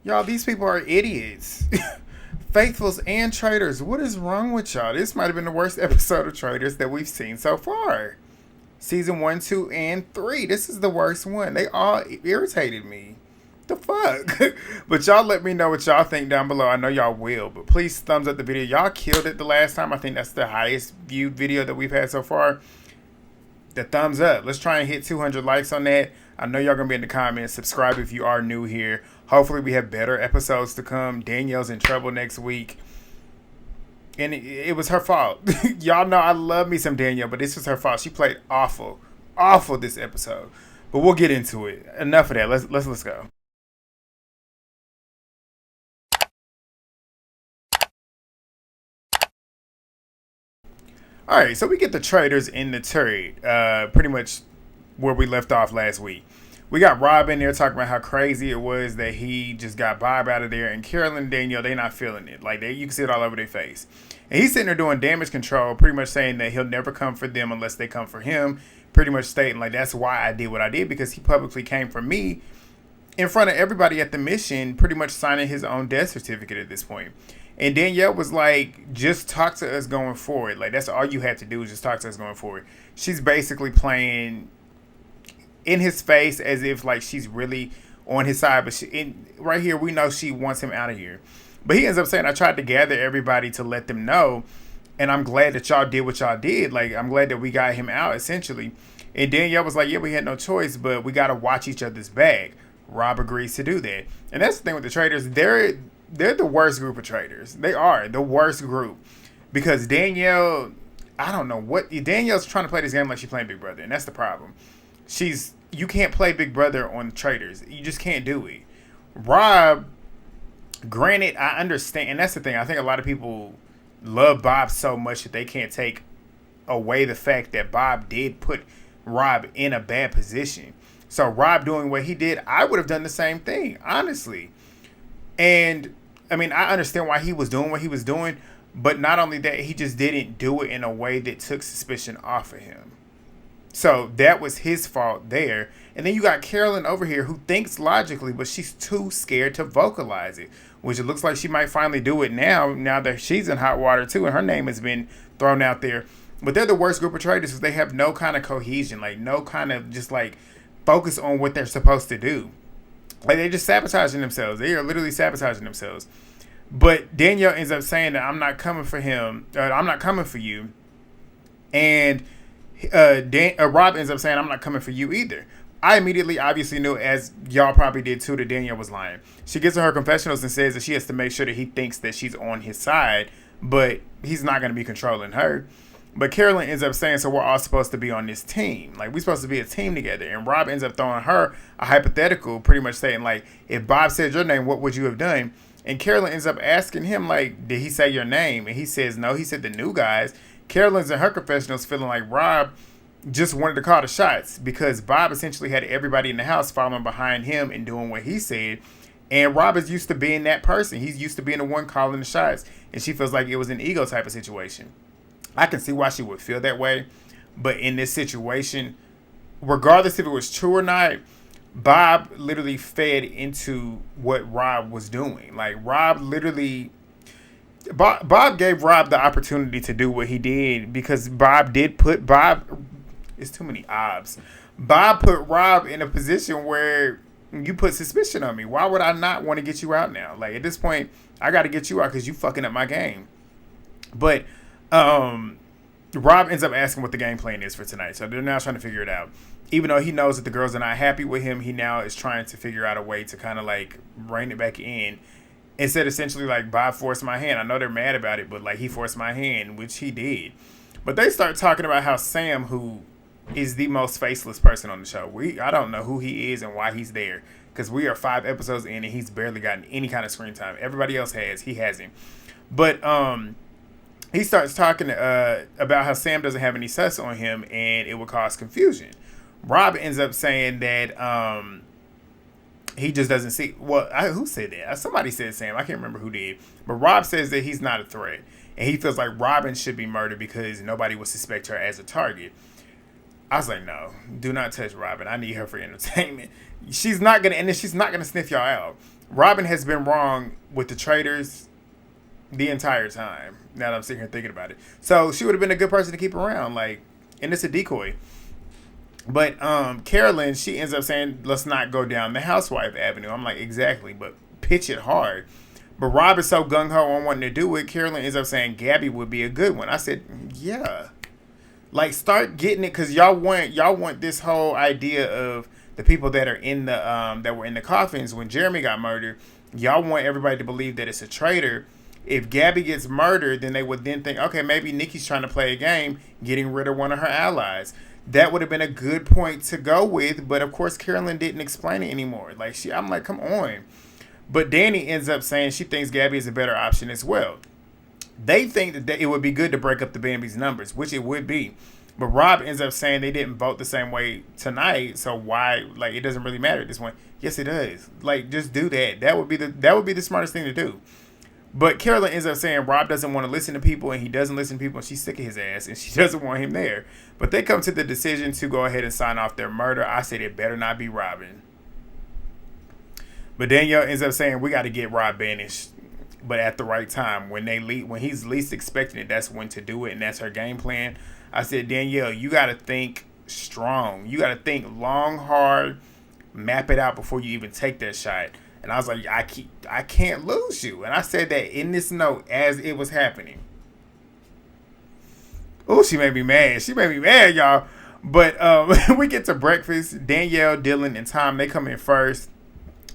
Y'all, these people are idiots. Faithfuls and traitors. What is wrong with y'all? This might have been the worst episode of Traitors that we've seen so far. Season 1, 2, and 3. This is the worst one. They all irritated me. The fuck? But y'all let me know what y'all think down below. I know y'all will. But please thumbs up the video. Y'all killed it the last time. I think that's the highest viewed video that we've had so far. The thumbs up. Let's try and hit 200 likes on that. I know y'all gonna be in the comments. Subscribe if you are new here. Hopefully we have better episodes to come. Danielle's in trouble next week. And it was her fault. Y'all know I love me some Danielle, but this was her fault. She played awful. Awful this episode. But we'll get into it. Enough of that. Let's go. Alright, so we get the Traitors in the turret. Pretty much where we left off last week. We got Robyn there talking about how crazy it was that he just got Bob out of there, and Carolyn and Danielle, they not feeling it. Like, you can see it all over their face. And he's sitting there doing damage control, pretty much saying that he'll never come for them unless they come for him. Pretty much stating, like, that's why I did what I did, because he publicly came for me in front of everybody at the mission, pretty much signing his own death certificate at this point. And Danielle was like, just talk to us going forward. Like, that's all you have to do is just talk to us going forward. She's basically playing in his face as if like she's really on his side, but right here we know she wants him out of here. But he ends up saying, I tried to gather everybody to let them know, and I'm glad that y'all did what y'all did. Like, I'm glad that we got him out, essentially. And Danielle was like, yeah, we had no choice, but we got to watch each other's back. Rob agrees to do that. And that's the thing with the traitors. They're the worst group of traitors. They are the worst group, because Danielle, I don't know what, Danielle's trying to play this game like she's playing Big Brother, and that's the problem. You can't play Big Brother on Traitors. You just can't do it. Rob, granted, I understand, and that's the thing. I think a lot of people love Bob so much that they can't take away the fact that Bob did put Rob in a bad position. So Rob doing what he did, I would have done the same thing, honestly. And I mean, I understand why he was doing what he was doing, but not only that, he just didn't do it in a way that took suspicion off of him. So that was his fault there. And then you got Carolyn over here who thinks logically, but she's too scared to vocalize it, which it looks like she might finally do it now that she's in hot water too, and her name has been thrown out there. But they're the worst group of traitors because they have no kind of cohesion, like no kind of just like focus on what they're supposed to do. Like, they're just sabotaging themselves. They are literally sabotaging themselves. But Danielle ends up saying that I'm not coming for him. I'm not coming for you. And Rob ends up saying, I'm not coming for you either. I immediately obviously knew, as y'all probably did too, that Danielle was lying. She gets to her confessionals and says that she has to make sure that he thinks that she's on his side, but he's not going to be controlling her. But Carolyn ends up saying, so we're all supposed to be on this team. Like, we're supposed to be a team together. And Rob ends up throwing her a hypothetical, pretty much saying, like, if Bob said your name, what would you have done? And Carolyn ends up asking him, like, did he say your name? And he says, no, he said the new guys. Carolyn's in her confessionals feeling like Rob just wanted to call the shots because Bob essentially had everybody in the house following behind him and doing what he said. And Rob is used to being that person. He's used to being the one calling the shots. And she feels like it was an ego type of situation. I can see why she would feel that way. But in this situation, regardless if it was true or not, Bob literally fed into what Rob was doing. Like, Rob literally... Bob gave Rob the opportunity to do what he did because Bob did put Bob... It's too many obs. Bob put Rob in a position where you put suspicion on me. Why would I not want to get you out now? Like, at this point, I got to get you out because you fucking up my game. But Rob ends up asking what the game plan is for tonight. So they're now trying to figure it out. Even though he knows that the girls are not happy with him, he now is trying to figure out a way to kind of like rein it back in. Instead, essentially, like, Bob forced my hand. I know they're mad about it, but like, he forced my hand, which he did. But they start talking about how Sam, who is the most faceless person on the show, I don't know who he is and why he's there, because we are 5 episodes in and he's barely gotten any kind of screen time. Everybody else has, he hasn't. But he starts talking about how Sam doesn't have any sus on him and it would cause confusion. Rob ends up saying that he just doesn't see... Well, who said that? Somebody said Sam. I can't remember who did. But Rob says that he's not a threat. And he feels like Robyn should be murdered because nobody would suspect her as a target. I was like, no, do not touch Robyn. I need her for entertainment. She's not gonna sniff y'all out. Robyn has been wrong with the traitors the entire time. Now that I'm sitting here thinking about it. So she would have been a good person to keep around. Like, and it's a decoy. But Carolyn, she ends up saying, let's not go down the housewife avenue. I'm like, exactly, but pitch it hard. But Rob is so gung-ho on wanting to do it. Carolyn ends up saying Gabby would be a good one. I said, yeah. Like, start getting it, because y'all want this whole idea of the people that are in the that were in the coffins when Jeremy got murdered. Y'all want everybody to believe that it's a traitor. If Gabby gets murdered, then they would then think, okay, maybe Nikki's trying to play a game, getting rid of one of her allies. That would have been a good point to go with, but of course Carolyn didn't explain it anymore. Like, I'm like, come on. But Danny ends up saying she thinks Gabby is a better option as well. They think that it would be good to break up the Bambi's numbers, which it would be. But Rob ends up saying they didn't vote the same way tonight, so why? Like, it doesn't really matter at this point. Yes, it does. Like, just do that. That would be the smartest thing to do. But Carolyn ends up saying Rob doesn't want to listen to people, and he doesn't listen to people, and she's sick of his ass, and she doesn't want him there. But they come to the decision to go ahead and sign off their murder. I said it better not be Robyn. But Danielle ends up saying we got to get Rob banished, but at the right time. When he's least expecting it, that's when to do it, and that's her game plan. I said, Danielle, you got to think strong. You got to think long, hard, map it out before you even take that shot. And I was like, I can't lose you. And I said that in this note as it was happening. Oh, she made me mad. She made me mad, y'all. But we get to breakfast. Danielle, Dylan, and Tom, they come in first.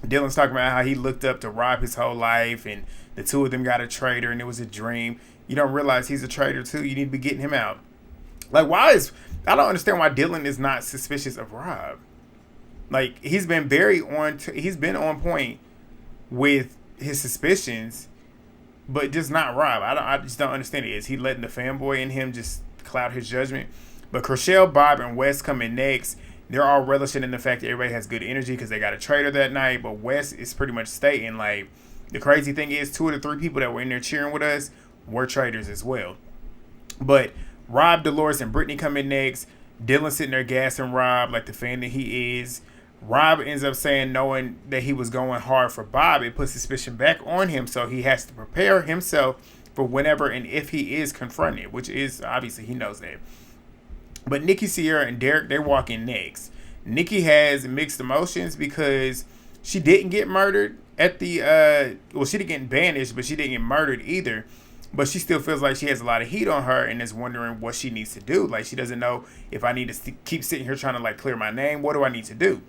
Dylan's talking about how he looked up to Rob his whole life, and the two of them got a traitor, and it was a dream. You don't realize he's a traitor, too. You need to be getting him out. Like, I don't understand why Dylan is not suspicious of Rob. Like, he's been on point with his suspicions, but just not Rob. I just don't understand it. Is he letting the fanboy in him just cloud his judgment? But Chrishell, Bob, and Wes come in next. They're all relishing in the fact that everybody has good energy because they got a traitor that night. But Wes is pretty much stating, like, the crazy thing is 2 of the 3 people that were in there cheering with us were traitors as well. But Rob, Dolores, and Britney come in next. Dylan sitting there gassing Rob like the fan that he is. Rob ends up saying, knowing that he was going hard for Bob, it puts suspicion back on him, so he has to prepare himself for whenever and if he is confronted, which is, obviously, he knows that. But Nikki, Ciara, and Derek, they walk in next. Nikki has mixed emotions because she didn't get murdered at the, she didn't get banished, but she didn't get murdered either. But she still feels like she has a lot of heat on her and is wondering what she needs to do. Like, she doesn't know if I need to keep sitting here trying to, like, clear my name. What do I need to do?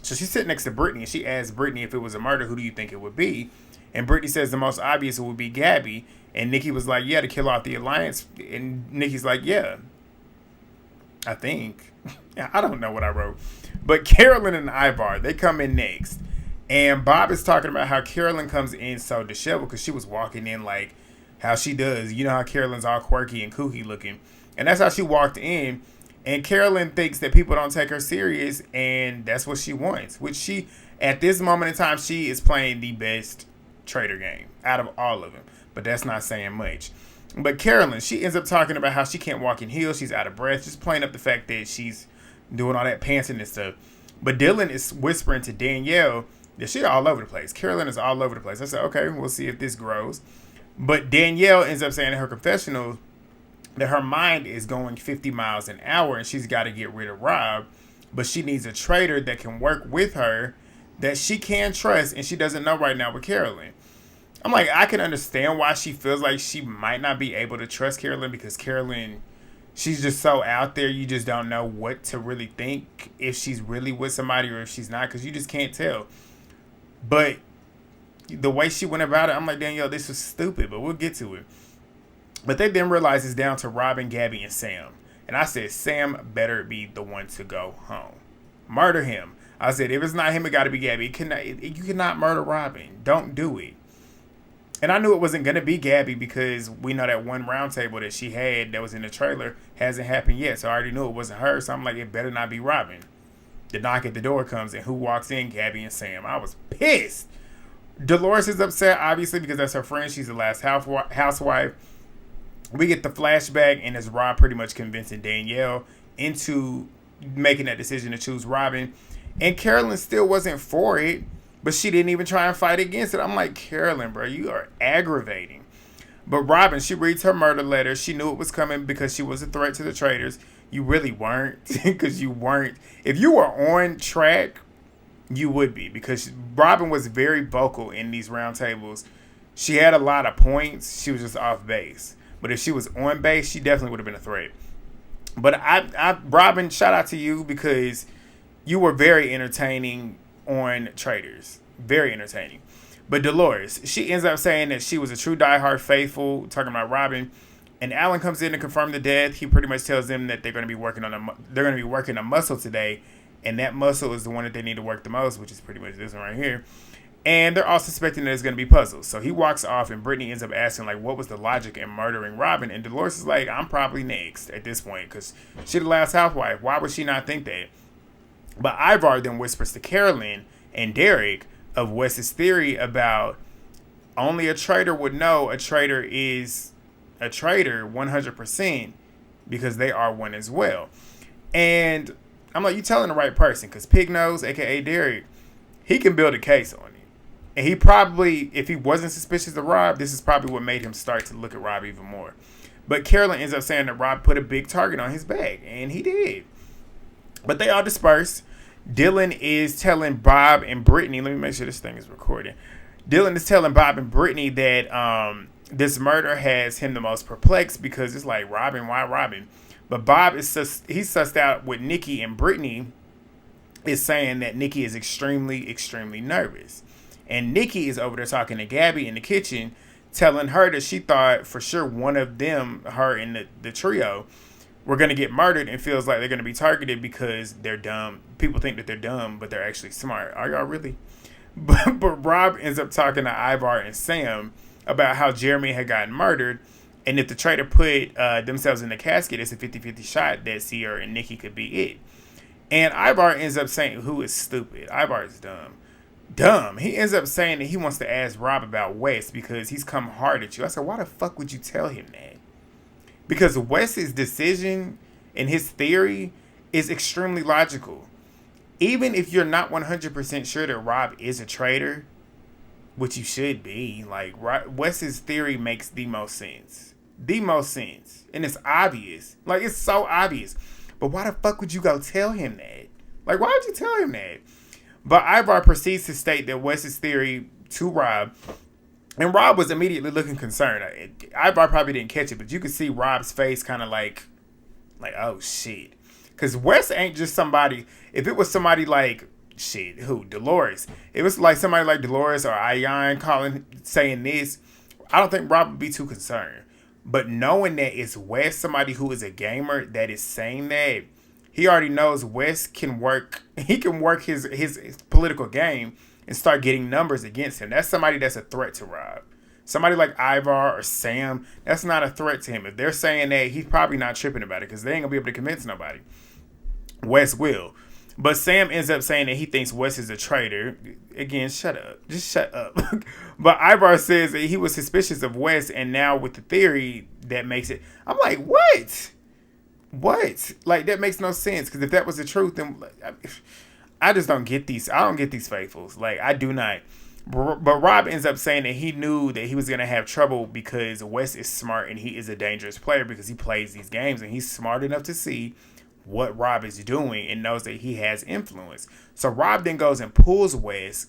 So she's sitting next to Britney, and she asks Britney if it was a murder, who do you think it would be? And Britney says the most obvious would be Gabby. And Nikki was like, yeah, to kill off the alliance. And Nikki's like, yeah, I think. I don't know what I wrote. But Carolyn and Ivar, they come in next. And Bob is talking about how Carolyn comes in so disheveled because she was walking in like how she does. You know how Carolyn's all quirky and kooky looking. And that's how she walked in. And Carolyn thinks that people don't take her serious, and that's what she wants. Which she, at this moment in time, she is playing the best traitor game out of all of them. But that's not saying much. But Carolyn, she ends up talking about how she can't walk in heels. She's out of breath. Just playing up the fact that she's doing all that pantsing and stuff. But Dylan is whispering to Danielle that she's all over the place. Carolyn is all over the place. I said, okay, we'll see if this grows. But Danielle ends up saying in her confessional that her mind is going 50 miles an hour and she's got to get rid of Rob, but she needs a traitor that can work with her that she can trust, and she doesn't know right now with Carolyn. I'm like, I can understand why she feels like she might not be able to trust Carolyn, because Carolyn, she's just so out there, you just don't know what to really think, if she's really with somebody or if she's not, because you just can't tell. But the way she went about it, I'm like, Danielle, this was stupid, but we'll get to it. But they then realize it's down to Robyn, Gabby, and Sam. And I said, Sam better be the one to go home. Murder him. I said, if it's not him, it got to be Gabby. You cannot murder Robyn. Don't do it. And I knew it wasn't going to be Gabby because we know that one round table that she had that was in the trailer hasn't happened yet. So I already knew it wasn't her. So I'm like, it better not be Robyn. The knock at the door comes, and who walks in? Gabby and Sam. I was pissed. Dolores is upset, obviously, because that's her friend. She's the last housewife. We get the flashback, and it's Rob pretty much convincing Danielle into making that decision to choose Robyn. And Carolyn still wasn't for it, but she didn't even try and fight against it. I'm like, Carolyn, bro, you are aggravating. But Robyn, she reads her murder letter. She knew it was coming because she was a threat to the traitors. You really weren't, because you weren't. If you were on track, you would be, because Robyn was very vocal in these roundtables. She had a lot of points. She was just off base. But if she was on base, she definitely would have been a threat. But Robyn, shout out to you, because you were very entertaining on Traitors. Very entertaining. But Dolores, she ends up saying that she was a true diehard faithful, talking about Robyn. And Alan comes in to confirm the death. He pretty much tells them that they're going to be working a muscle today, and that muscle is the one that they need to work the most, which is pretty much this one right here. And they're all suspecting that it's going to be puzzles. So he walks off, and Britney ends up asking, like, what was the logic in murdering Robyn? And Dolores is like, I'm probably next at this point, because she's the last housewife. Why would she not think that? But Ivar then whispers to Carolyn and Derek of Wes's theory about only a traitor would know a traitor is a traitor 100%, because they are one as well. And I'm like, you telling the right person, because Pig Nose, aka Derek, he can build a case on it. And he probably, if he wasn't suspicious of Rob, this is probably what made him start to look at Rob even more. But Carolyn ends up saying that Rob put a big target on his back, and he did. But they all disperse. Dylan is telling Bob and Britney, let me make sure this thing is recording. Dylan is telling Bob and Britney that this murder has him the most perplexed, because it's like, Robyn, why Robyn? But Bob he's sussed out with Nikki, and Britney is saying that Nikki is extremely, extremely nervous. And Nikki is over there talking to Gabby in the kitchen, telling her that she thought for sure one of them, her and the trio, were going to get murdered, and feels like they're going to be targeted because they're dumb. People think that they're dumb, but they're actually smart. Are y'all really? But Rob ends up talking to Ivar and Sam about how Jeremy had gotten murdered, and if the traitor put themselves in the casket, it's a 50-50 shot that Ciara and Nikki could be it. And Ivar ends up saying, who is stupid? Ivar is dumb. He ends up saying that he wants to ask Rob about Wes because he's come hard at you. I said, why the fuck would you tell him that? Because Wes's decision and his theory is extremely logical. Even if you're not 100% sure that Rob is a traitor, which you should be, like, Wes's theory makes the most sense. The most sense. And it's obvious. Like, it's so obvious. But why the fuck would you go tell him that? Like, why would you tell him that? But Ivar proceeds to state that Wes's theory to Rob, and Rob was immediately looking concerned. Ivar probably didn't catch it, but you could see Rob's face kind of like, oh shit. Because Wes ain't just somebody, if it was somebody like, shit, who? Dolores. If it was like somebody like Dolores or Ayan saying this, I don't think Rob would be too concerned. But knowing that it's Wes, somebody who is a gamer, that is saying that, he already knows Wes can work. He can work his political game and start getting numbers against him. That's somebody that's a threat to Rob. Somebody like Ivar or Sam, that's not a threat to him. If they're saying that, he's probably not tripping about it because they ain't going to be able to convince nobody. Wes will. But Sam ends up saying that he thinks Wes is a traitor. Again, shut up. Just shut up. But Ivar says that he was suspicious of Wes, and now with the theory, that makes it... I'm like, what? What? Like, that makes no sense. Because if that was the truth, then... I just don't get these. I don't get these faithfuls. Like, I do not. But Rob ends up saying that he knew that he was going to have trouble because Wes is smart and he is a dangerous player because he plays these games and he's smart enough to see what Rob is doing and knows that he has influence. So Rob then goes and pulls Wes,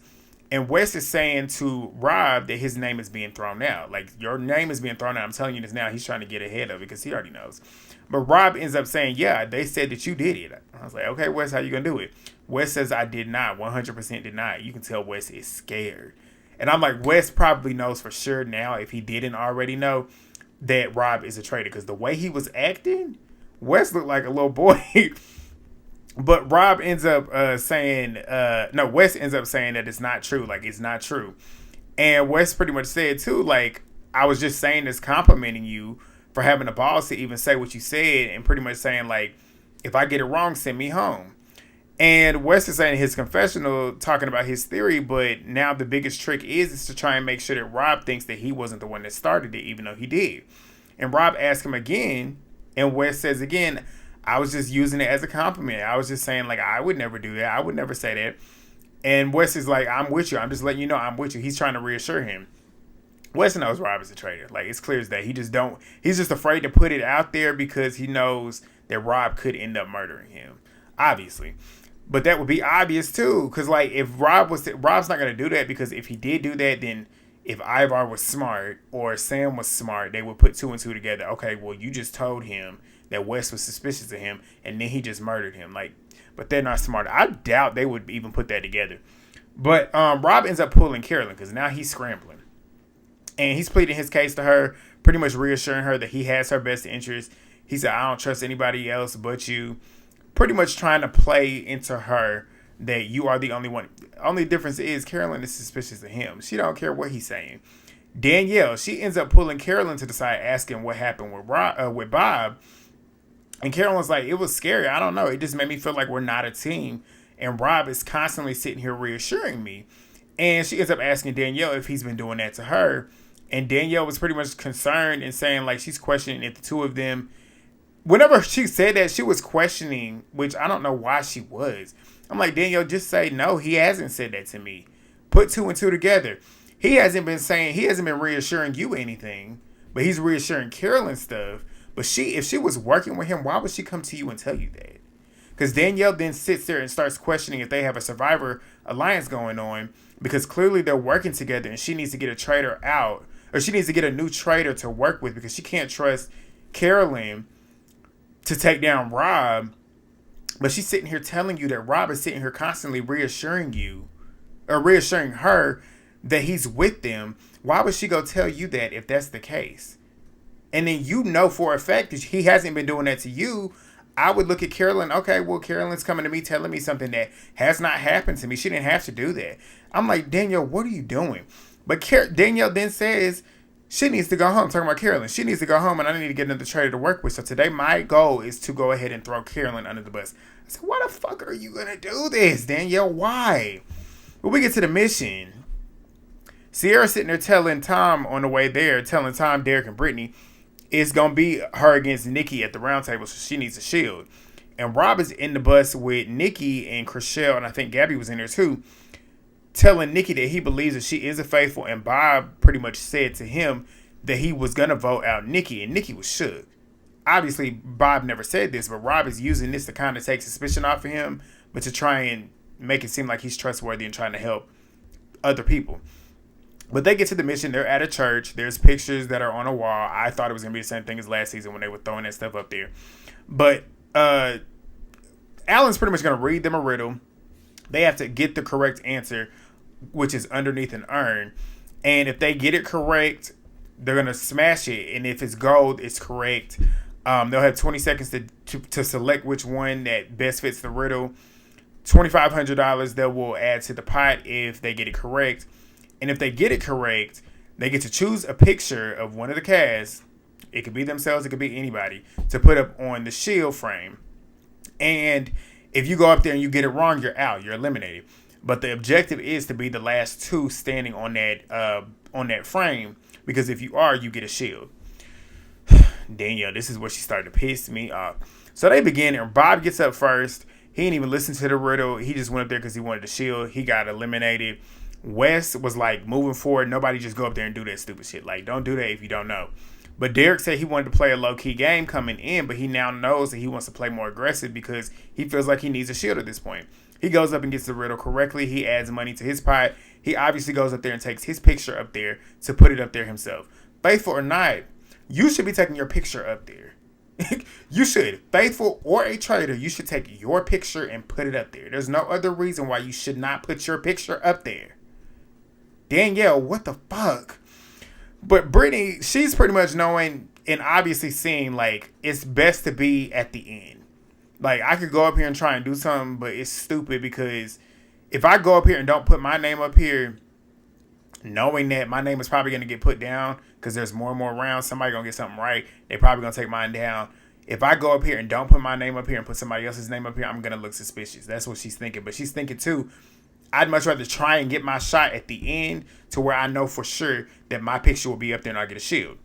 and Wes is saying to Rob that his name is being thrown out. Like, your name is being thrown out. I'm telling you this now. He's trying to get ahead of it because he already knows. But Rob ends up saying, yeah, they said that you did it. I was like, okay, Wes, how you going to do it? Wes says, I did not. 100% did not. You can tell Wes is scared. And I'm like, Wes probably knows for sure now, if he didn't already know, that Rob is a traitor. Because the way he was acting, Wes looked like a little boy. But Rob ends up saying, Wes ends up saying that it's not true. Like, it's not true. And Wes pretty much said, too, like, I was just saying this, complimenting you for having the balls to even say what you said, and pretty much saying, like, if I get it wrong, send me home. And Wes is saying in his confessional, talking about his theory, but now the biggest trick is to try and make sure that Rob thinks that he wasn't the one that started it, even though he did. And Rob asks him again, and Wes says again, I was just using it as a compliment. I was just saying, like, I would never do that. I would never say that. And Wes is like, I'm with you. I'm just letting you know I'm with you. He's trying to reassure him. Wes knows Rob is a traitor. Like, it's clear as day. He's just afraid to put it out there because he knows that Rob could end up murdering him. Obviously. But that would be obvious too. Because, like, if Rob's not going to do that, because if he did do that, then if Ivar was smart or Sam was smart, they would put two and two together. Okay, well, you just told him that Wes was suspicious of him, and then he just murdered him. Like, but they're not smart. I doubt they would even put that together. But Rob ends up pulling Carolyn because now he's scrambling. And he's pleading his case to her, pretty much reassuring her that he has her best interest. He said, I don't trust anybody else but you. Pretty much trying to play into her that you are the only one. Only difference is Carolyn is suspicious of him. She don't care what he's saying. Danielle, she ends up pulling Carolyn to the side, asking what happened with Bob. And Carolyn's like, it was scary. I don't know. It just made me feel like we're not a team. And Rob is constantly sitting here reassuring me. And she ends up asking Danielle if he's been doing that to her. And Danielle was pretty much concerned and saying, like, she's questioning if the two of them. Whenever she said that, she was questioning, which I don't know why she was. I'm like, Danielle, just say no. He hasn't said that to me. Put two and two together. He hasn't been reassuring you anything, but he's reassuring Carolyn stuff. But if she was working with him, why would she come to you and tell you that? Because Danielle then sits there and starts questioning if they have a survivor alliance going on, because clearly they're working together and she needs to get a traitor out, or she needs to get a new traitor to work with because she can't trust Carolyn to take down Rob. But she's sitting here telling you that Rob is sitting here constantly reassuring you, or reassuring her that he's with them. Why would she go tell you that if that's the case? And then you know for a fact that he hasn't been doing that to you. I would look at Carolyn, okay, well, Carolyn's coming to me telling me something that has not happened to me. She didn't have to do that. I'm like, Danielle, what are you doing? But Danielle then says she needs to go home. Talking about Carolyn. She needs to go home and I need to get another trader to work with. So today my goal is to go ahead and throw Carolyn under the bus. I said, why the fuck are you going to do this, Danielle? Why? When we get to the mission, Ciara sitting there telling Tom on the way there, telling Tom, Derek, and Britney, it's going to be her against Nikki at the round table, so she needs a shield. And Rob is in the bus with Nikki and Chrishell, and I think Gabby was in there too, telling Nikki that he believes that she is a faithful, and Bob pretty much said to him that he was going to vote out Nikki, and Nikki was shook. Obviously, Bob never said this, but Rob is using this to kind of take suspicion off of him, but to try and make it seem like he's trustworthy and trying to help other people. But they get to the mission. They're at a church. There's pictures that are on a wall. I thought it was going to be the same thing as last season when they were throwing that stuff up there. But Alan's pretty much going to read them a riddle. They have to get the correct answer, which is underneath an urn. And if they get it correct, they're going to smash it. And if it's gold, it's correct. They'll have 20 seconds to select which one that best fits the riddle. $2,500 they will add to the pot if they get it correct. And if they get it correct, they get to choose a picture of one of the cast. It could be themselves, it could be anybody, to put up on the shield frame. And if you go up there and you get it wrong, you're out. You're eliminated. But the objective is to be the last two standing on that frame, because if you are, you get a shield. Danielle, this is where she started to piss me off. So they begin, and Bob gets up first. He didn't even listen to the riddle. He just went up there because he wanted the shield. He got eliminated. Wes was like, moving forward, nobody just go up there and do that stupid shit. Like, don't do that if you don't know. But Derek said he wanted to play a low-key game coming in, but he now knows that he wants to play more aggressive because he feels like he needs a shield at this point. He goes up and gets the riddle correctly. He adds money to his pot. He obviously goes up there and takes his picture up there to put it up there himself. Faithful or not, you should be taking your picture up there. You should. Faithful or a traitor, you should take your picture and put it up there. There's no other reason why you should not put your picture up there. Danielle, what the fuck? But Britney, she's pretty much knowing and obviously seeing, like, it's best to be at the end. Like, I could go up here and try and do something, but it's stupid because if I go up here and don't put my name up here, knowing that my name is probably going to get put down because there's more and more rounds, somebody going to get something right, they're probably going to take mine down. If I go up here and don't put my name up here and put somebody else's name up here, I'm going to look suspicious. That's what she's thinking. But she's thinking, too, I'd much rather try and get my shot at the end to where I know for sure that my picture will be up there and I'll get a shield.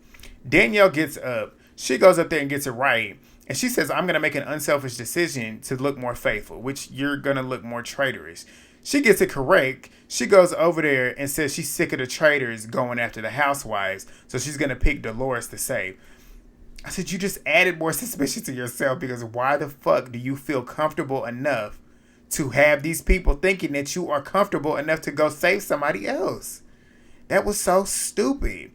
Danielle gets up. She goes up there and gets it right. And she says, I'm going to make an unselfish decision to look more faithful, which you're going to look more traitorous. She gets it correct. She goes over there and says she's sick of the traitors going after the housewives, so she's going to pick Dolores to save. I said, you just added more suspicion to yourself, because why the fuck do you feel comfortable enough to have these people thinking that you are comfortable enough to go save somebody else? That was so stupid.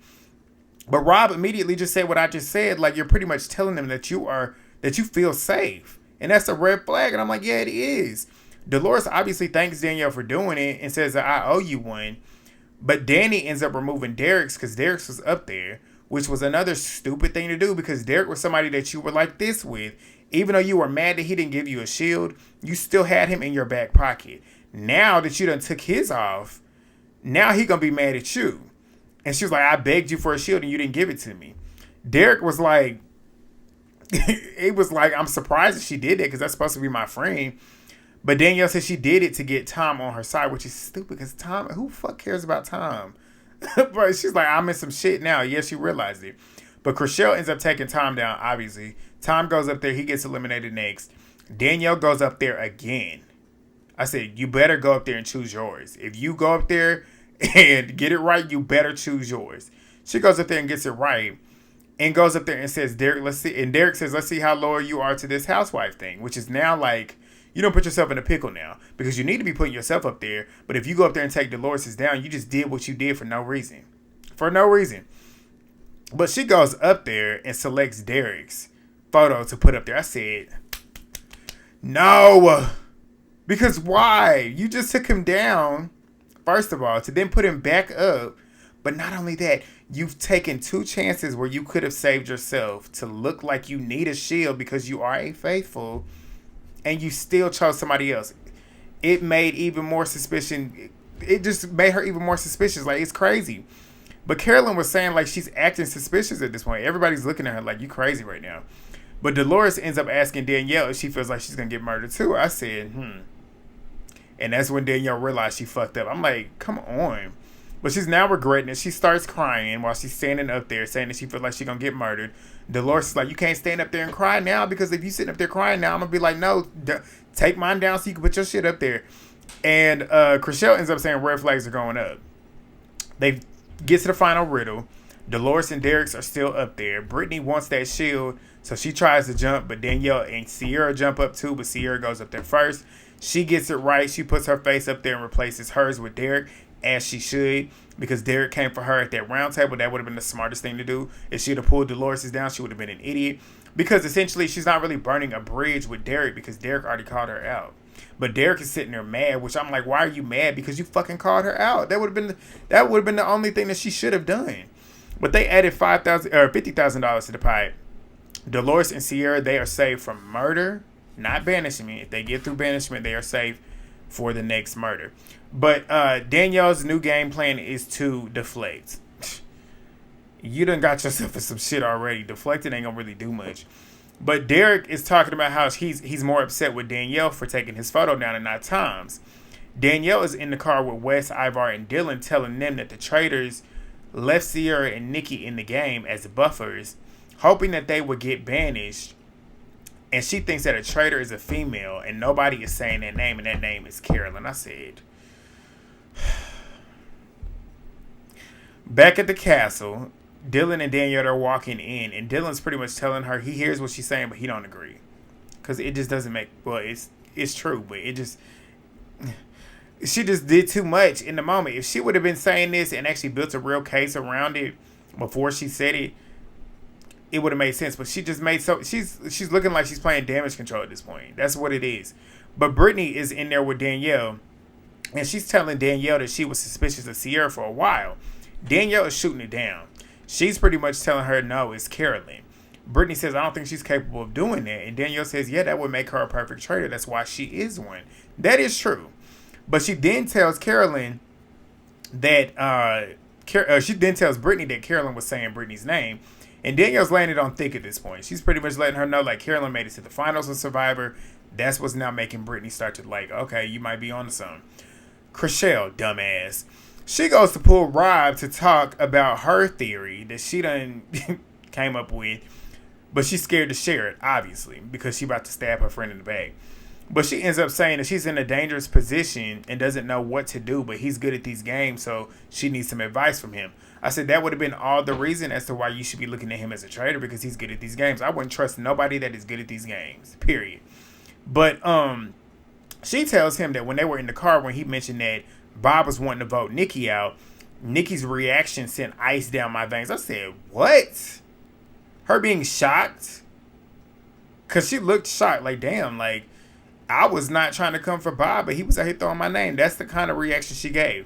But Rob immediately just said what I just said. Like, you're pretty much telling them that you feel safe. And that's a red flag. And I'm like, yeah, it is. Dolores obviously thanks Danielle for doing it and says that I owe you one. But Danny ends up removing Derek's because Derek's was up there, which was another stupid thing to do, because Derek was somebody that you were like this with. Even though you were mad that he didn't give you a shield, you still had him in your back pocket. Now that you done took his off, now he gonna be mad at you. And she was like, I begged you for a shield and you didn't give it to me. Derek was like, it was like, I'm surprised that she did that because that's supposed to be my friend. But Danielle said she did it to get Tom on her side, which is stupid because Tom, who the fuck cares about Tom? But she's like, I'm in some shit now. Yes, she realized it. But Chrishell ends up taking Tom down, obviously. Tom goes up there. He gets eliminated next. Danielle goes up there again. I said, you better go up there and choose yours. If you go up there and get it right, you better choose yours. She goes up there and gets it right. And goes up there and says, Derek, let's see. And Derek says, let's see how loyal you are to this housewife thing. Which is now like, you don't put yourself in a pickle now. Because you need to be putting yourself up there. But if you go up there and take Dolores down, you just did what you did for no reason. For no reason. But she goes up there and selects Derek's photo to put up there. I said, no. Because why? You just took him down, first of all, to then put him back up. But not only that, you've taken 2 chances where you could have saved yourself to look like you need a shield because you are a faithful, and you still chose somebody else. It made even more suspicion. It just made her even more suspicious. Like, it's crazy. But Carolyn was saying, like, she's acting suspicious at this point. Everybody's looking at her like, you crazy right now. But Dolores ends up asking Danielle if she feels like she's going to get murdered too. I said, And that's when Danielle realized she fucked up. I'm like, come on. But she's now regretting it. She starts crying while she's standing up there saying that she feels like she's going to get murdered. Dolores is like, you can't stand up there and cry now, because if you sitting up there crying now, I'm going to be like, no, take mine down so you can put your shit up there. And Chrishell ends up saying red flags are going up. They get to the final riddle. Dolores and Derek's are still up there. Britney wants that shield, so she tries to jump, but Danielle and Ciara jump up too, but Ciara goes up there first. She gets it right. She puts her face up there and replaces hers with Derek, as she should, because Derek came for her at that round table. That would have been the smartest thing to do. If she would have pulled Dolores down, she would have been an idiot, because essentially she's not really burning a bridge with Derek because Derek already called her out. But Derek is sitting there mad, which I'm like, why are you mad? Because you fucking called her out. That would have been the only thing that she should have done. But they added $50,000 to the pipe. Dolores and Ciara, they are saved from murder, not banishment. If they get through banishment, they are safe for the next murder. But Danielle's new game plan is to deflect. You done got yourself in some shit already. Deflecting ain't gonna really do much. But Derek is talking about how he's more upset with Danielle for taking his photo down and not Tom's. Danielle is in the car with Wes, Ivar, and Dylan, telling them that the traitors left Ciara and Nikki in the game as buffers, hoping that they would get banished. And she thinks that a traitor is a female, and nobody is saying that name, and that name is Carolyn. I said, back at the castle, Dylan and Danielle are walking in, and Dylan's pretty much telling her he hears what she's saying, but he don't agree, because it just doesn't make, well, it's true, but it just, she just did too much in the moment. If she would have been saying this and actually built a real case around it before she said it, it would have made sense. But she just made she's looking like she's playing damage control at this point. That's what it is. But Britney is in there with Danielle, and she's telling Danielle that she was suspicious of Ciara for a while. Danielle is shooting it down. She's pretty much telling her, no, it's Carolyn. Britney says, I don't think she's capable of doing that. And Danielle says, yeah, that would make her a perfect traitor. That's why she is one. That is true. But she then tells Carolyn that, she then tells Britney that Carolyn was saying Britney's name. And Danielle's laying it on thick at this point. She's pretty much letting her know, like, Carolyn made it to the finals of Survivor. That's what's now making Britney start to, like, okay, you might be on to something. Chrishell, dumbass. She goes to pull Rob to talk about her theory that she done came up with. But she's scared to share it, obviously, because she about to stab her friend in the back. But she ends up saying that she's in a dangerous position and doesn't know what to do, but he's good at these games, so she needs some advice from him. I said that would have been all the reason as to why you should be looking at him as a traitor, because he's good at these games. I wouldn't trust nobody that is good at these games, period. But she tells him that when they were in the car, when he mentioned that Bob was wanting to vote Nikki out, Nikki's reaction sent ice down my veins. I said, what? Her being shocked? Because she looked shocked, like, damn, like, I was not trying to come for Bob, but he was out here throwing my name. That's the kind of reaction she gave.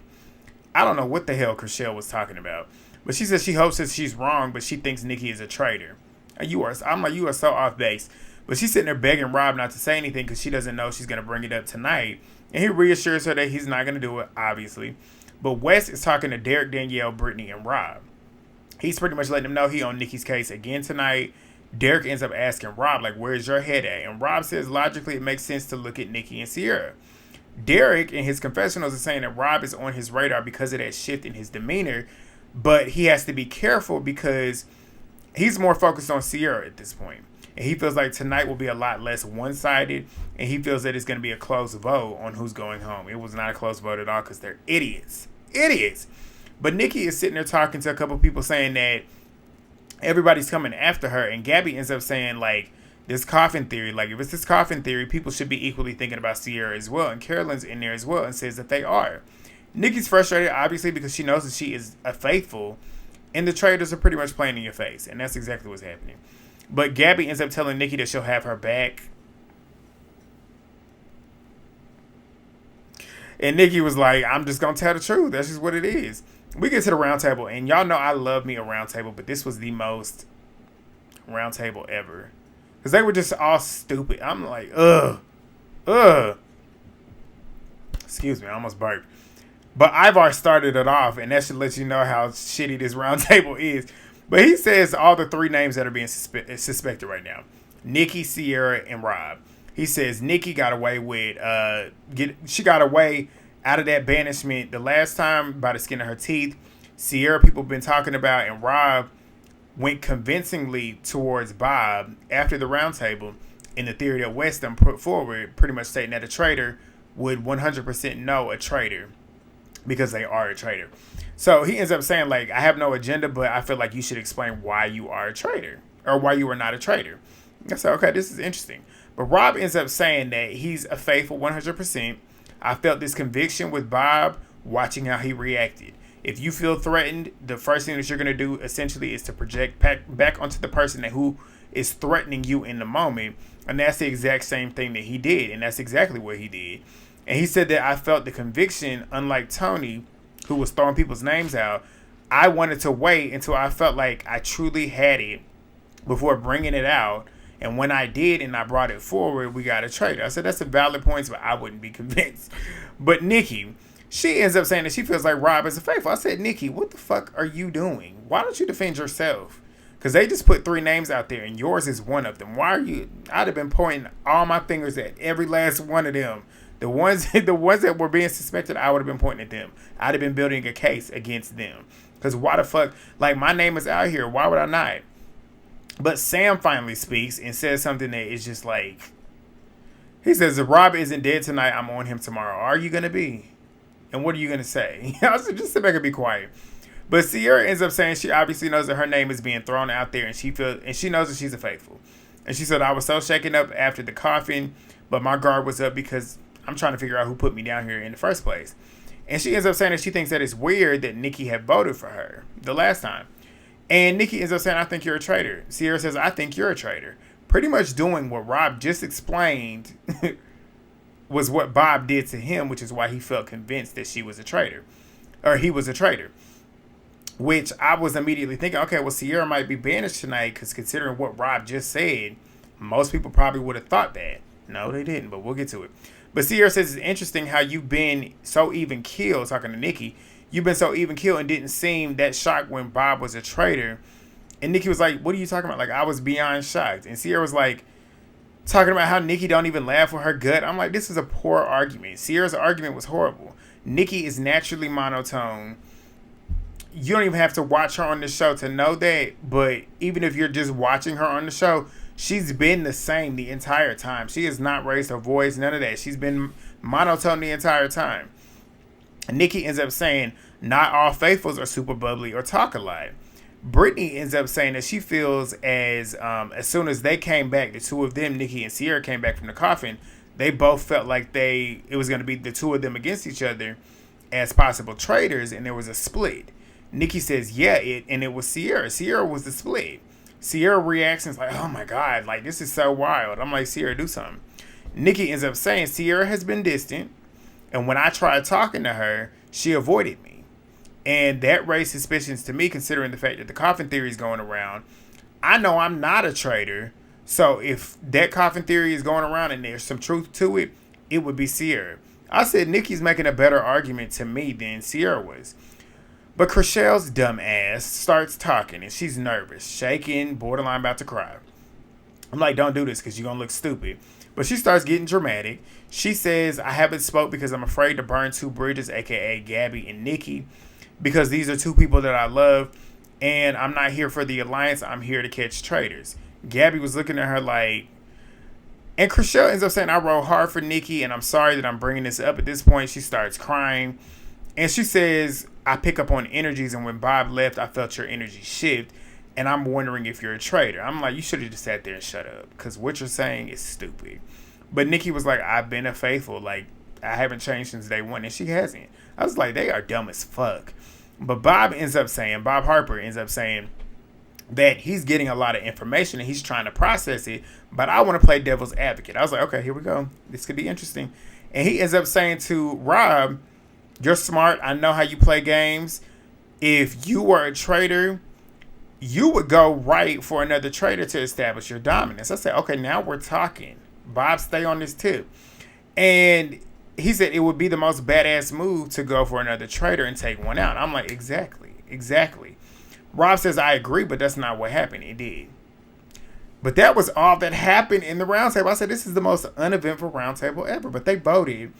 I don't know what the hell Chrishell was talking about. But she says she hopes that she's wrong, but she thinks Nikki is a traitor. And I'm like, you are so off base. But she's sitting there begging Rob not to say anything because she doesn't know she's going to bring it up tonight. And he reassures her that he's not going to do it, obviously. But Wes is talking to Derek, Danielle, Britney, and Rob. He's pretty much letting them know he on Nikki's case again tonight. Derek ends up asking Rob, like, where's your head at? And Rob says, logically, it makes sense to look at Nikki and Ciara. Derek, in his confessionals, is saying that Rob is on his radar because of that shift in his demeanor. But he has to be careful because he's more focused on Ciara at this point. And he feels like tonight will be a lot less one-sided. And he feels that it's going to be a close vote on who's going home. It was not a close vote at all because they're idiots. Idiots. But Nikki is sitting there talking to a couple people saying that everybody's coming after her, and Gabby ends up saying, like, this coffin theory, like, if it's this coffin theory, people should be equally thinking about Ciara as well, and Carolyn's in there as well, and says that they are. Nikki's frustrated, obviously, because she knows that she is a faithful, and the traitors are pretty much playing in your face, and that's exactly what's happening. But Gabby ends up telling Nikki that she'll have her back, and Nikki was like, I'm just gonna tell the truth, that's just what it is. We get to the round table, and y'all know I love me a round table, but this was the most round table ever. Because they were just all stupid. I'm like, ugh. Excuse me, I almost burped. But Ivar started it off, and that should let you know how shitty this round table is. But he says all the three names that are being suspected right now. Nikki, Ciara, and Rob. He says Nikki got away with, she got away out of that banishment the last time by the skin of her teeth. Ciara, people have been talking about, and Rob went convincingly towards Bob after the roundtable in the theory that Weston put forward, pretty much stating that a traitor would 100% know a traitor because they are a traitor. So he ends up saying, like, I have no agenda, but I feel like you should explain why you are a traitor or why you are not a traitor. I said, okay, this is interesting. But Rob ends up saying that he's a faithful 100%. I felt this conviction with Bob watching how he reacted. If you feel threatened, the first thing that you're going to do essentially is to project back onto the person who is threatening you in the moment. And that's the exact same thing that he did. And that's exactly what he did. And he said that I felt the conviction, unlike Tony, who was throwing people's names out. I wanted to wait until I felt like I truly had it before bringing it out. And when I did and I brought it forward, we got a traitor. I said, that's a valid point, but I wouldn't be convinced. But Nikki, she ends up saying that she feels like Rob is a faithful. I said, Nikki, what the fuck are you doing? Why don't you defend yourself? Because they just put three names out there and yours is one of them. Why are you? I'd have been pointing all my fingers at every last one of them. The ones that were being suspected, I would have been pointing at them. I'd have been building a case against them. Because why the fuck? Like, my name is out here. Why would I not? But Sam finally speaks and says something that is just like, he says, if Rob isn't dead tonight, I'm on him tomorrow. Are you going to be? And what are you going to say? I said, just sit back and be quiet. But Ciara ends up saying she obviously knows that her name is being thrown out there and she knows that she's a faithful. And she said, I was so shaken up after the coffin, but my guard was up because I'm trying to figure out who put me down here in the first place. And she ends up saying that she thinks that it's weird that Nikki had voted for her the last time. And Nikki ends up saying, I think you're a traitor. Ciara says, I think you're a traitor. Pretty much doing what Rob just explained was what Bob did to him, which is why he felt convinced that she was a traitor. Or he was a traitor. Which I was immediately thinking, okay, well, Ciara might be banished tonight because considering what Rob just said, most people probably would have thought that. No, they didn't, but we'll get to it. But Ciara says it's interesting how you've been so even keeled, talking to Nikki. You've been so even keeled and didn't seem that shocked when Bob was a traitor. And Nikki was like, what are you talking about? Like, I was beyond shocked. And Ciara was like, talking about how Nikki don't even laugh with her gut. I'm like, this is a poor argument. Ciara's argument was horrible. Nikki is naturally monotone. You don't even have to watch her on the show to know that. But even if you're just watching her on the show, She's been the same the entire time. She has not raised her voice, none of that. She's been monotone the entire time. Nikki ends up saying, not all faithfuls are super bubbly or talk a lot. Britney ends up saying that she feels as soon as they came back, the two of them, Nikki and Ciara, came back from the coffin, they both felt like it was going to be the two of them against each other as possible traitors, and there was a split. Nikki says, yeah, it was Ciara. Ciara was the split. Ciara reacts and is like, oh my God, like this is so wild. I'm like, Ciara, do something. Nikki ends up saying Ciara has been distant, and when I tried talking to her, she avoided me. And that raised suspicions to me, considering the fact that the coffin theory is going around. I know I'm not a traitor, so if that coffin theory is going around and there's some truth to it, it would be Ciara. I said Nikki's making a better argument to me than Ciara was. But Chrishell's dumb ass starts talking, and she's nervous, shaking, borderline about to cry. I'm like, don't do this because you're going to look stupid. But she starts getting dramatic. She says, I haven't spoke because I'm afraid to burn two bridges, a.k.a. Gabby and Nikki, because these are two people that I love, and I'm not here for the alliance. I'm here to catch traitors. Gabby was looking at her like, and Chrishell ends up saying, I rode hard for Nikki, and I'm sorry that I'm bringing this up. At this point, she starts crying, and she says, I pick up on energies, and when Bob left, I felt your energy shift, and I'm wondering if you're a traitor. I'm like, you should have just sat there and shut up, because what you're saying is stupid. But Nikki was like, I've been a faithful. Like, I haven't changed since day one, and she hasn't. I was like, they are dumb as fuck. But Bob Harper ends up saying that he's getting a lot of information and he's trying to process it, but I want to play devil's advocate. I was like, okay, here we go. This could be interesting. And he ends up saying to Rob, you're smart. I know how you play games. If you were a traitor, you would go right for another traitor to establish your dominance. I said, okay, now we're talking. Bob, stay on this tip. And he said it would be the most badass move to go for another traitor and take one out. I'm like, exactly. Rob says, I agree, but that's not what happened. It did. But that was all that happened in the roundtable. I said, this is the most uneventful roundtable ever. But they voted.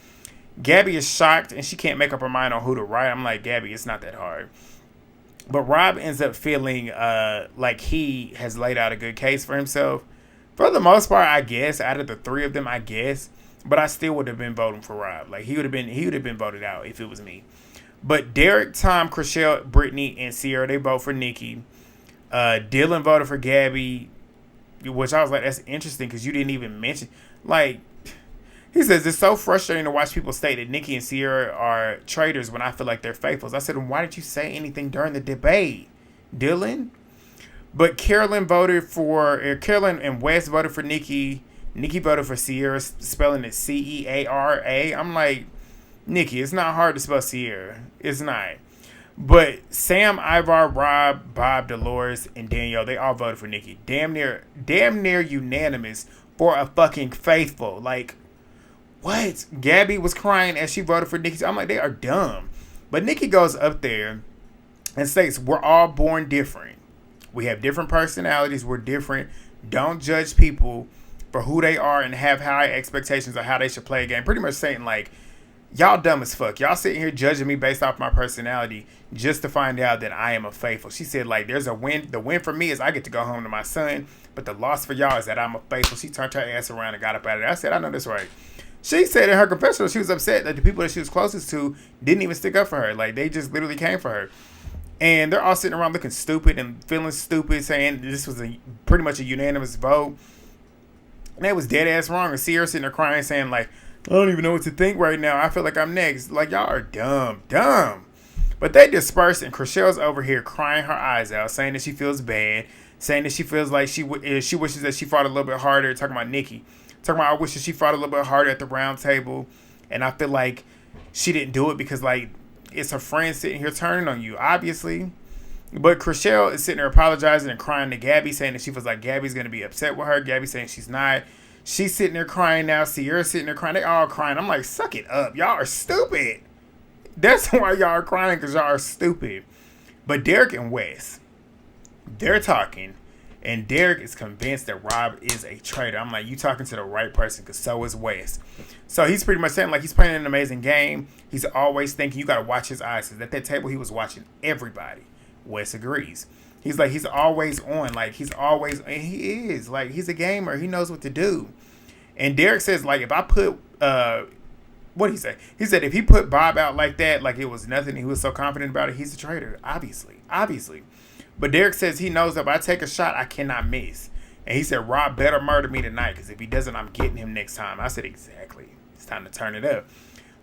Gabby is shocked, and she can't make up her mind on who to write. I'm like, Gabby, it's not that hard. But Rob ends up feeling like he has laid out a good case for himself. For the most part, I guess, out of the three of them, I guess. But I still would have been voting for Rob. Like, he would have been voted out if it was me. But Derek, Tom, Chrishell, Britney, and Ciara, they vote for Nikki. Dylan voted for Gabby, which I was like, that's interesting because you didn't even mention. Like, he says, it's so frustrating to watch people state that Nikki and Ciara are traitors when I feel like they're faithfuls. I said, why didn't you say anything during the debate, Dylan? But Carolyn and Wes voted for Nikki. Nikki voted for Ciara, spelling it Ceara. I'm like, Nikki, it's not hard to spell Ciara. It's not. But Sam, Ivar, Rob, Bob, Dolores, and Danielle, they all voted for Nikki. Damn near unanimous for a fucking faithful. Like, what? Gabby was crying as she voted for Nikki. I'm like, they are dumb. But Nikki goes up there and states, we're all born different. We have different personalities. We're different. Don't judge people for who they are and have high expectations of how they should play a game. Pretty much saying, like, y'all dumb as fuck. Y'all sitting here judging me based off my personality just to find out that I am a faithful. She said, like, there's a win. The win for me is I get to go home to my son. But the loss for y'all is that I'm a faithful. She turned her ass around and got up out of there. I said, I know that's right. She said in her confessional she was upset that the people that she was closest to didn't even stick up for her. Like, they just literally came for her. And they're all sitting around looking stupid and feeling stupid, saying this was pretty much a unanimous vote. And they was dead ass wrong. And Ciara sitting there crying, saying, like, I don't even know what to think right now. I feel like I'm next. Like, y'all are dumb. But they dispersed, and Chrishell's over here crying her eyes out, saying that she feels bad, saying that she feels like she wishes that she fought a little bit harder, talking about Nikki. Talking about, I wish that she fought a little bit harder at the round table. And I feel like she didn't do it because, like, it's her friend sitting here turning on you, obviously. But Chrishell is sitting there apologizing and crying to Gabby, saying that she feels like Gabby's going to be upset with her. Gabby saying she's not. She's sitting there crying now. Ciara's sitting there crying. They all crying. I'm like, suck it up. Y'all are stupid. That's why y'all are crying, because y'all are stupid. But Derek and Wes, they're talking. And Derek is convinced that Rob is a traitor. I'm like, you talking to the right person, because so is Wes. So he's pretty much saying, like, he's playing an amazing game. He's always thinking you got to watch his eyes. Because at that table, he was watching everybody. Wes agrees. He's like, he's always on. Like, he's always, and he is. Like, he's a gamer. He knows what to do. And Derek says, like, if I put, what did he say? He said, if he put Bob out like that, like it was nothing, he was so confident about it, he's a traitor. Obviously. But Derek says he knows that if I take a shot, I cannot miss. And he said, Rob better murder me tonight, because if he doesn't, I'm getting him next time. I said, exactly. It's time to turn it up.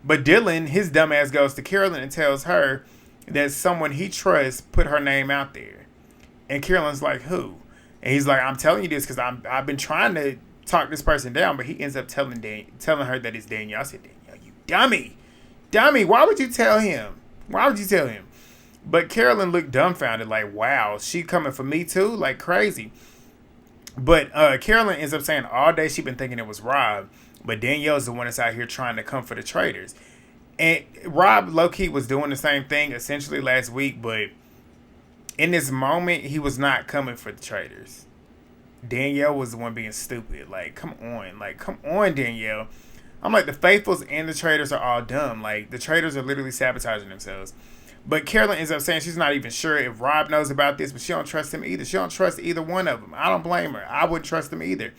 But Dylan, his dumb ass, goes to Carolyn and tells her that someone he trusts put her name out there. And Carolyn's like, who? And he's like, I'm telling you this because I've been trying to talk this person down, but he ends up telling her that it's Danielle. I said, Danielle, you dummy, why would you tell him? But Carolyn looked dumbfounded, like, wow, she coming for me too, like crazy. But Carolyn ends up saying all day she been thinking it was Rob, but Danielle's the one that's out here trying to come for the traitors. And Rob low-key was doing the same thing essentially last week, but in this moment, he was not coming for the traitors. Danielle was the one being stupid. Like, come on, Danielle. I'm like, the faithfuls and the traitors are all dumb. Like, the traitors are literally sabotaging themselves. But Carolyn ends up saying she's not even sure if Rob knows about this, but she don't trust him either. She don't trust either one of them. I don't blame her. I wouldn't trust them either.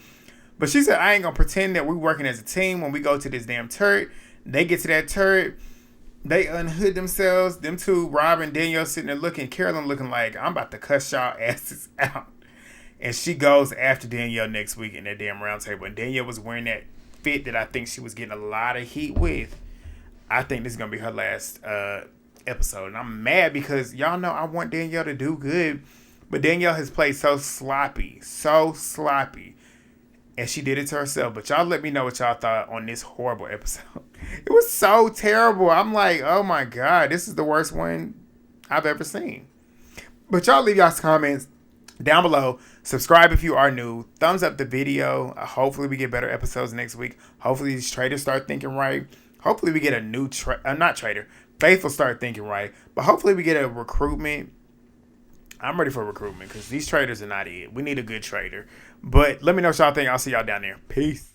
But she said, I ain't going to pretend that we're working as a team when we go to this damn turret. They get to that turret. They unhood themselves. Them two, Rob and Danielle, sitting there looking. Carolyn looking like, I'm about to cuss y'all asses out. And she goes after Danielle next week in that damn round table. And Danielle was wearing that fit that I think she was getting a lot of heat with. I think this is going to be her last episode. And I'm mad because y'all know I want Danielle to do good. But Danielle has played so sloppy. And she did it to herself. But y'all let me know what y'all thought on this horrible episode. It was so terrible. I'm like, oh my God, this is the worst one I've ever seen. But y'all leave y'all's comments down below. Subscribe if you are new. Thumbs up the video. Hopefully we get better episodes next week. Hopefully these traitors start thinking right. Hopefully we get a new, faithful start thinking right. But hopefully we get a recruitment. I'm ready for recruitment because these traitors are not it. We need a good traitor. But let me know what y'all think. I'll see y'all down there. Peace.